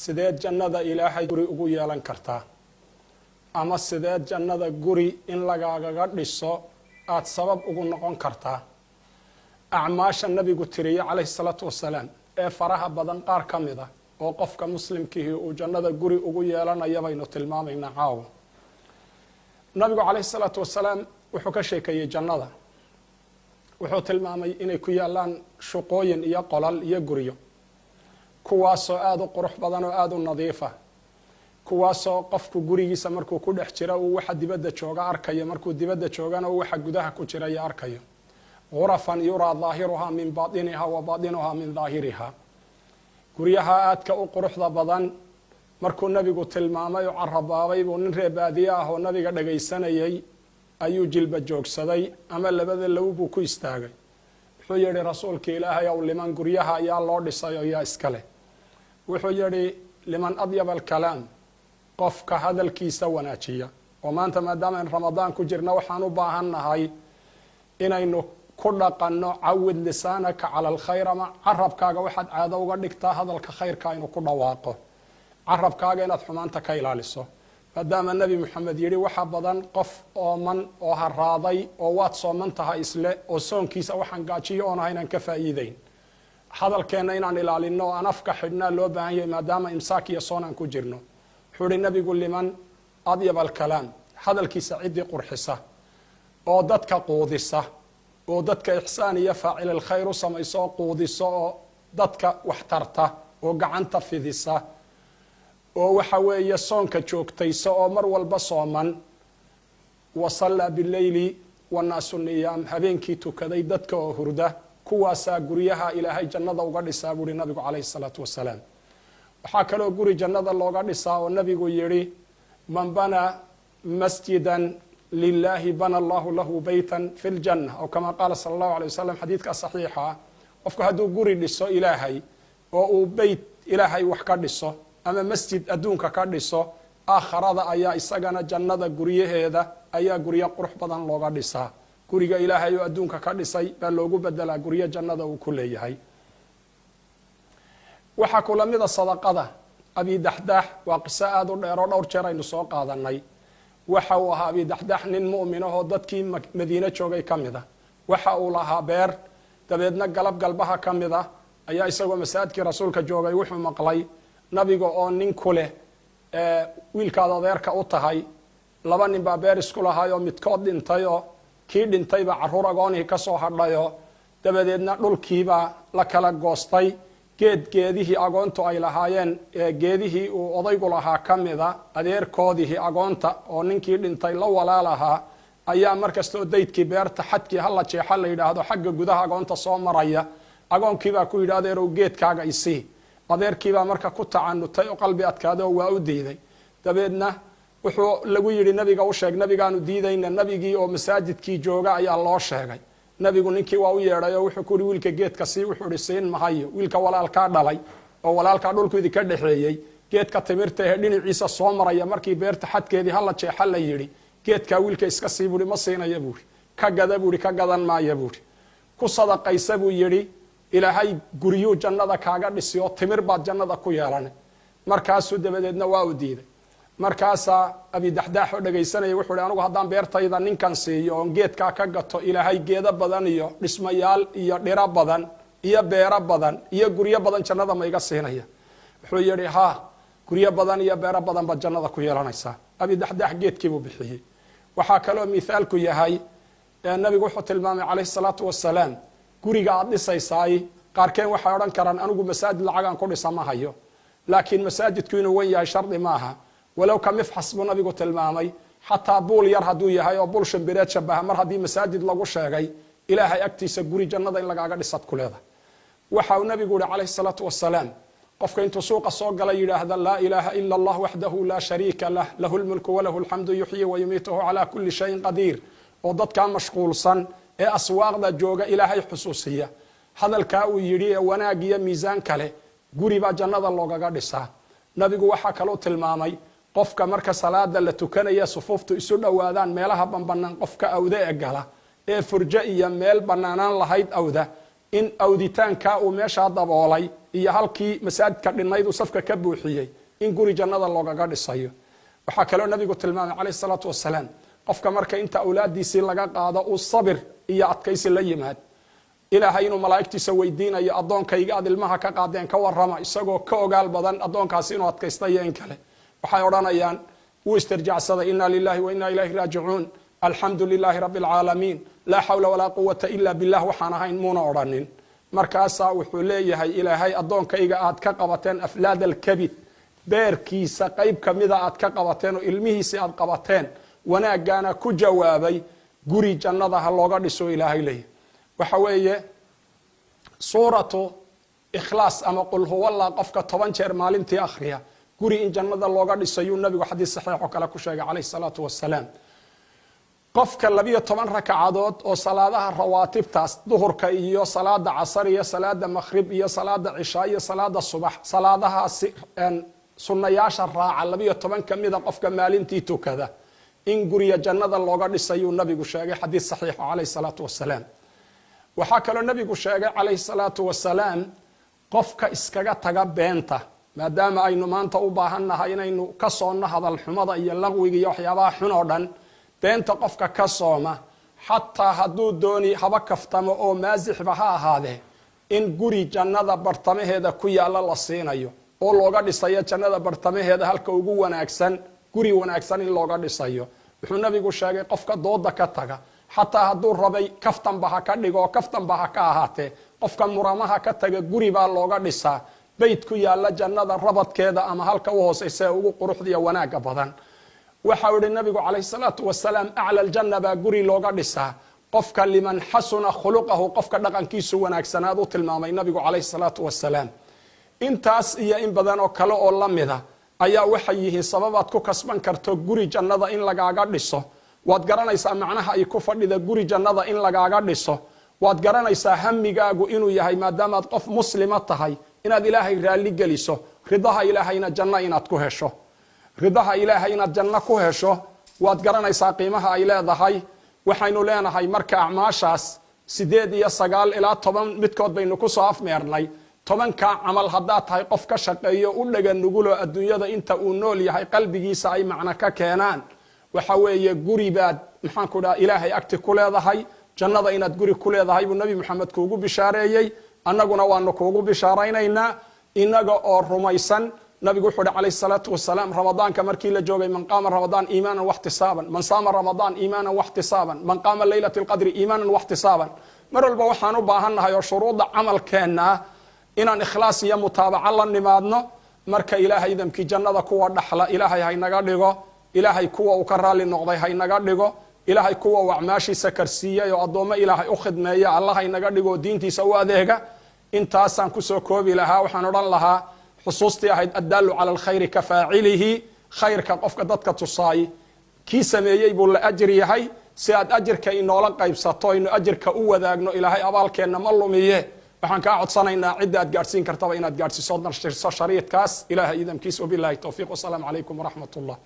sideed jannada ilaahay guri ugu yeelan kartaa ama sideed jannada guri in lagaaga dhiso aad sabab ugu noqon kartaa acmaasha nabigu tiriye calayhi salaatu wasalaam ee faraha badan qaar ka mid ah oo qofka muslimkihi uu jannada guri ugu yeelanayo baynu tilmaamaynaa caawa nabigu calayhi salaatu wasalaam wuxuu ka sheekeeyey jannada wuxuu tilmaamay inay ku yaalaan shuqooyin iyo qolal iyo guryo kuwaasoo aada u qurux badan oo aada u nadiifa kuwaasoo qofku gurigiisa markuu ku dhex jira uu waxa dibadda jooga arkayo markuu dibadda joogana uu waxa gudaha ku jira iyo arkayo ghurafan yuraa daahiruhaa min baatinihaa wa baatinuhaa min daahirihaa guryaha aadka u quruxda badan markuu nabigu tilmaamay oo carabaabay buu nin reer baadiye ah oo nabiga dhagaysanayay ayuu jilba joogsaday ama labada low buu ku istaagay wuxuu yidhi rasuulka ilaahay ow liman guryaha ayaa loo dhisay oo yaa iska leh wuxuu yidhi liman adyaba alkalaam qofka hadalkiisa wanaajiya oo maanta maadaama in ramadaan ku jirna waxaan u baahan nahay inaynu ku dhaqanno cawid lisaanaka cala alkhayr ama carabkaaga waxaad caado uga dhigtaa hadalka khayrka inuu ku dhawaaqo carabkaaga inaad xumaanta ka ilaaliso maadaama nebi moxamed yidhi waxa badan qof ooman oo haraaday oo waad sooman tahay isle oo soonkiisa waxaan gaajiyo oon ahaynaan ka faa'iideyn hadalkeenna inaan ilaalino oo aan afka xidhnaa loo baahan yahay maadaama imsaak iyo soon aan ku jirno wuxuu ihi nabigu liman adyaba alkalaam hadalkiisa ciddii qurxisa oo dadka quudisa oo dadka ixsaan iyo faacil alkhayr u samayso oo quudiso oo dadka wax tarta oo gacanta fidisa oo waxa weeye soonka joogtaysa oo mar walba sooman wasallaa bileyli wannaasu niyaam habeenkii tukaday dadka oo hurda kuwaasaa guryaha ilaahay jannada uga dhisaa buuhi nabigu calayhi salaatu wasalaam waxaa kaloo guri jannada looga dhisaa oo nabigu yidhi man banaa masjidan lilahi bana allahu lahu beytan fi ljanna aw kama qaala sala allahu alay wasalam xadiidka saxiixa qofku hadduu guri dhiso ilaahay oo uu beyt ilaahay wax ka dhiso ama masjid adduunka ka dhiso aakharada ayaa isagana jannada guryaheeda ayaa guryo qurux badan looga dhisaa guriga ilaahay oo adduunka ka dhisay baa loogu bedelaa guryo jannada uu ku leeyahay waxaa kula mida sadaqada abidaxdaax waa qiso aada u dheer oo dhowr jeer aynu soo qaadanay waxa uu ahaa abidaxdaax nin mu'min ahoo dadkii madiine joogay ka mid a waxa uu lahaa beer dabeedna galab galbaha ka mid ah ayaa isagoo masaajidkii rasuulka joogay wuxuu maqlay nabiga oo nin ku leh wiilkaad adeerka u tahay laba nin baa beer isku lahay oo midkood dhintayoo kii dhintayba carruur agoonihii ka soo hadhayoo dabadeedna dhulkiibaa la kala goostay geedihii agoontu ay lahaayeen geedihii uu odaygu lahaa ka mida adeerkoodihii agoonta oo ninkii dhintay la walaalahaa ayaa markastoo daydkii beerta xadkii hala jeexa la yidhaahdo xagga gudaha agoonta soo maraya agoonkiibaa ku yidhi adeerow geedkaaga isii adeerkiibaa marka ku tacanutay oo qalbi adkaada oo waa u diiday dabeedna wuxuu lagu yidhi nabiga u sheeg nabigaanu diidayna nabigii oo masaajidkii jooga ayaa loo sheegay nabigu ninkii waa u yeedhay oo wuxuu ku yihi wiilka geedka sii wuxuu ihi siin mahayo wiilka walaalkaa dhalay oo walaalkaa dhulku idinka dhexeeyey geedka timirta ee dhinaciisa soo maraya markii beerta xadkeedii hala jeexa la yidhi geedkaa wiilka iska sii buuhi ma siinaya buuhi ka gada buuhi ka gadan maaya buuhi ku sadaqaysa buu yidhi ilaahay guryuu jannada kaaga dhisi oo timir baad jannada ku yeelan markaasuu dabadeedna waa u diiday markaasaa abidaxdaax oo dhagaysanaya wuxuu hi anugu haddaan beertayda ninkan siiyo oon geedkaa ka gato ilaahay geedo badan iyo dhismayaal iyo dhiro badan iyo beero badan iyo guryo badan jannada ma iga siinaya wuxuu yidhi haa guryo badan iyo beero badan baad jannada ku yeelanaysaa abidaxdaax geedkiibuu bixiyey waxaa kaloo mithaalku yahay nabigu wuxuu tilmaamay calayhi salaatu wasalaam guriga aad dhisaysaay qaarkeen waxay odhan karaan anigu masaajid lacagaan ku dhisa ma hayo laakiin masaajidku inuu wen yahay shardi maaha walow ka mifxas buu nabigu tilmaamay xataa buul yar hadduu yahay oo buul shambireed shabaha mar haddii masaajid lagu sheegay ilaahay agtiisa guri jannada in lagaaga dhisad ku leedahay waxa uu nabigu yihi calayhi salaatu wasalaam qofka intuu suuqa soo gala yidhaahda laa ilaaha ila allah waxdahu laa shariika lah lahu lmulku walahu alxamdu yuxyi wayumiituhu calaa kulli shayin qadiir oo dadkaa mashquulsan ee aswaaqda jooga ilaahay xusuusiya hadalkaa uu yidhi ee wanaag iyo miisaan kale guri baa jannada loogaga dhisaa nabigu waxaa kaloo tilmaamay qofka marka salaada la tukanaya sufuuftu isu dhowaadaan meelaha banbanaan qofka awda ee gala ee furjo iyo meel banaanaan lahayd awda in awditaankaa uu meeshaa daboolay iyo halkii masaajidka dhinayd uu safka ka buuxiyey in guri jannada loogaga dhisayo. waxaa kaloo nabigu tilmaamay calayhi salaatu wasalaam qofka marka inta awlaadiisii laga qaado uu sabir iyo adkaysi la yimaad ilaahay inuu malaa'igtiisa weydiinayo addoonkayga aad ilmaha ka qaadeen ka warrama isagoo ka ogaal badan addoonkaasi inuu adkaysta iyo in kale. waxay odhanayaan wuu istirjacsaday inna lillahi wa inna ilayhi raajicuun alxamdu lilaahi rabbi alcaalamiin laa xawla walaa quwata ila billah waxaan ahayn muuna odhanin. markaasaa wuxuu leeyahay ilaahay addoonkayga aad ka qabateen aflaad alkabid beerkiisa qayb kamida aad ka qabateen oo ilmihiisi aad qabateen wanaaggaana ku jawaabay guri jannada ha looga dhiso ilaahay leeyahay. waxa weeye suuratu ikhlaas ama qul huwallah qofka 10 jeer maalintii akhriya guri in jannada looga dhisayo nabigu xadiis saxiix oo kale ku sheegay calayhi salaatu wasalaam. qofka 12 rakacadood oo salaadaha rawaatibtaas duhurka iyo salaada casar iyo salaada maghrib iyo salaada cishaa iyo salaada subax salaadahaasi sunnayaasha raaca 12 kamida qofka maalintii tukada in guriga jannada looga dhisayo nabigu sheegay xadiis saxiix calayhi salaatu wasalaam. waxaa kaloo nabigu sheegay calayhi salaatu wasalaam qofka iskaga taga beenta maadaama aynu maanta u baahannahay inaynu ka soonno hadal xumada iyo laqwiga iyo waxyaabaha xun oo dhan beenta qofka ka sooma xataa hadduu dooni haba kaftamo oo maasixba ha ahaadee in guri jannada bartamaheeda ku yaalla la siinayo oo looga dhisayo jannada bartamaheeda halka ugu wanaagsan guri wanaagsan in looga dhisayo. wuxuu nabigu sheegay qofka dooda ka taga xataa hadduu rabay kaftanba ha ka dhigo oo kaftanba ha ka ahaatee qofka muramaha ka taga guri baa looga dhisaa beyt ku yaalla jannada rabadkeeda ama halka u hoosaysa ee ugu quruxdiya wanaagga badan. waxau yihi nabigu calayhi salaatu wasalaam acla aljanna baa guri looga dhisaa qofka liman xasuna khuluqahu qofka dhaqankiisu wanaagsanaad u tilmaamay nabigu calayhi salaatu wasalaam. intaas iyo in badan oo kale oo la mida ayaa waxay yihiin sababaad ku kasban karto guri jannada in lagaaga dhiso. waad garanaysaa macnaha ay ku fadhida guri jannada in lagaaga dhiso. waad garanaysaa hamigaagu inuu yahay maadaamaad qof muslima tahay inaad ilaahay raalli geliso ridaha ilaahayna janno inaad ku hesho. ridaha ilaahay inaad janno ku hesho waad garanaysaa qiimaha ay leedahay. waxaynu leenahay marka acmaashaas 8 iyo 9 ilaa 10 midkood baynu ku soo afmeernay. 10ka camal haddaad tahay qof ka shaqeeyo u dhagan nugulo adduunyada inta uu nool yahay qalbigiisa ay macno ka keenaan waxa weeye guri baad maxaan ku dhaha ilaahay agti ku leedahay jannada inaad guri ku leedahay buu nabi maxamed kuugu bishaareeyey annaguna waanu kuugu bishaaraynaynaa inaga oo rumaysan. nabigu wuxuu yidhi calayhi salaatu wasalaam ramadaanka markii la joogay man qaama ramadaan iimaanan waxtisaaban man saama ramadaan iimaanan waxtisaaban man qaama leylata alqadri iimaanan waxtisaaban. mar walba waxaan u baahannahay oo shuruudda camalkeenna inaan ikhlaas iyo mutaabaco la nimaadno. marka ilaahay idamkii jannada kuwa dhaxla ilaahay haynaga dhigo. ilaahay kuwa uu ka raalli noqday haynaga dhigo. ilaahay kuwa uu acmaashiisa karsiiyey oo addoommo ilaahay u khidmeeya allah haynaga dhigo oo diintiisa u adeega. intaasaan kusoo koobi lahaa. waxaan odhan lahaa xusuustii ahayd addaalu cala alkhayri ka faacilihi khayrka qofka dadka tusaay kii sameeyey buu la ajir yahay. si aad ajirka inoola qaybsato aynu ajirka u wadaagno ilaahay abaalkeenna ma lumiye. waxaan kaa codsanaynaa cidda aad gaadhsiin kartaba inaad gaadhsiiso nashirso shariidkaas ilaahay idamkiisa wabilaahi towfiiq wasalaamu calaykum waraxmat ullah.